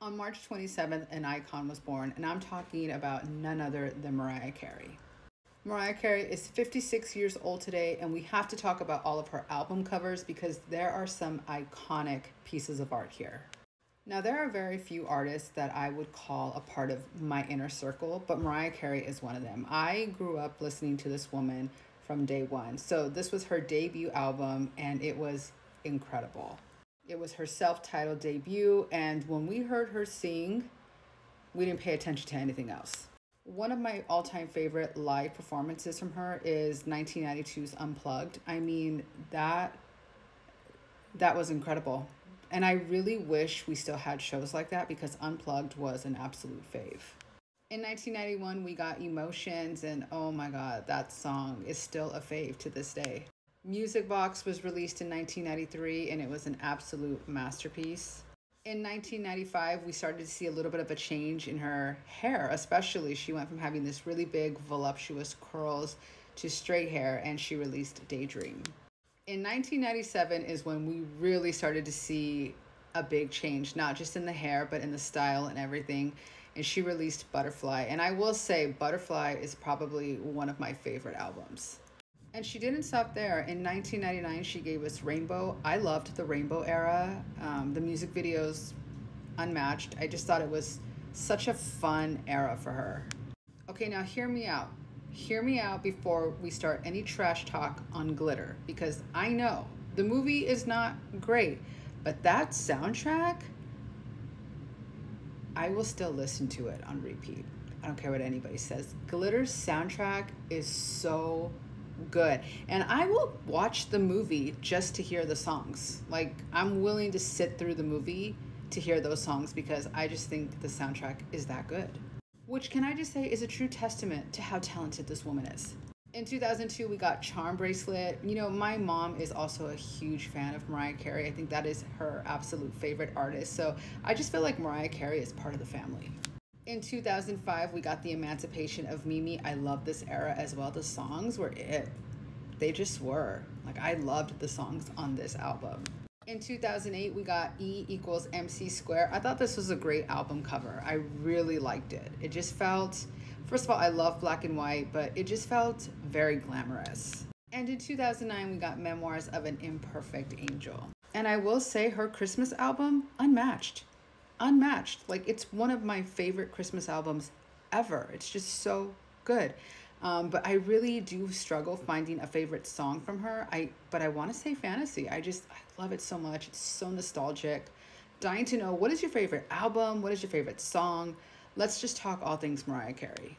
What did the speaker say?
On March 27th, an icon was born, and I'm talking about none other than Mariah Carey. Mariah Carey is 56 years old today, and we have to talk about all of her album covers because there are some iconic pieces of art here. Now, there are very few artists that I would call a part of my inner circle, but Mariah Carey is one of them. I grew up listening to this woman from day one. So this was her debut album, and it was incredible. It was her self-titled debut, and when we heard her sing, we didn't pay attention to anything else. One of my all-time favorite live performances from her is 1992's Unplugged. I mean, that was incredible. And I really wish we still had shows like that because Unplugged was an absolute fave. In 1991, we got Emotions, and oh my God, that song is still a fave to this day. Music Box was released in 1993, and it was an absolute masterpiece. In 1995, we started to see a little bit of a change in her hair, especially. She went from having this really big, voluptuous curls to straight hair, and she released Daydream. In 1997 is when we really started to see a big change, not just in the hair, but in the style and everything. And she released Butterfly. And I will say Butterfly is probably one of my favorite albums. And she didn't stop there. In 1999, she gave us Rainbow. I loved the Rainbow era. The music videos, unmatched. I just thought it was such a fun era for her. Okay, now hear me out. Hear me out before we start any trash talk on Glitter, because I know the movie is not great, but that soundtrack, I will still listen to it on repeat. I don't care what anybody says. Glitter's soundtrack is so good, and I will watch the movie just to hear the songs. Like, I'm willing to sit through the movie to hear those songs because I just think the soundtrack is that good. Which, can I just say, is a true testament to how talented this woman is. In 2002, we got Charm Bracelet. You know, my mom is also a huge fan of Mariah Carey. I think that is her absolute favorite artist. So I just feel like Mariah Carey is part of the family. In 2005, we got The Emancipation of Mimi. I love this era as well. The songs were it. They just were. Like, I loved the songs on this album. In 2008, we got E = MC Square. I thought this was a great album cover. I really liked it. It just felt, first of all, I love black and white, but it just felt very glamorous. And in 2009, we got Memoirs of an Imperfect Angel. And I will say her Christmas album, unmatched. Unmatched. Like, it's one of my favorite Christmas albums ever. It's just so good. But I really do struggle finding a favorite song from her. But I want to say Fantasy. I love it so much. It's so nostalgic. Dying to know, what is your favorite album? What is your favorite song? Let's just talk all things Mariah Carey.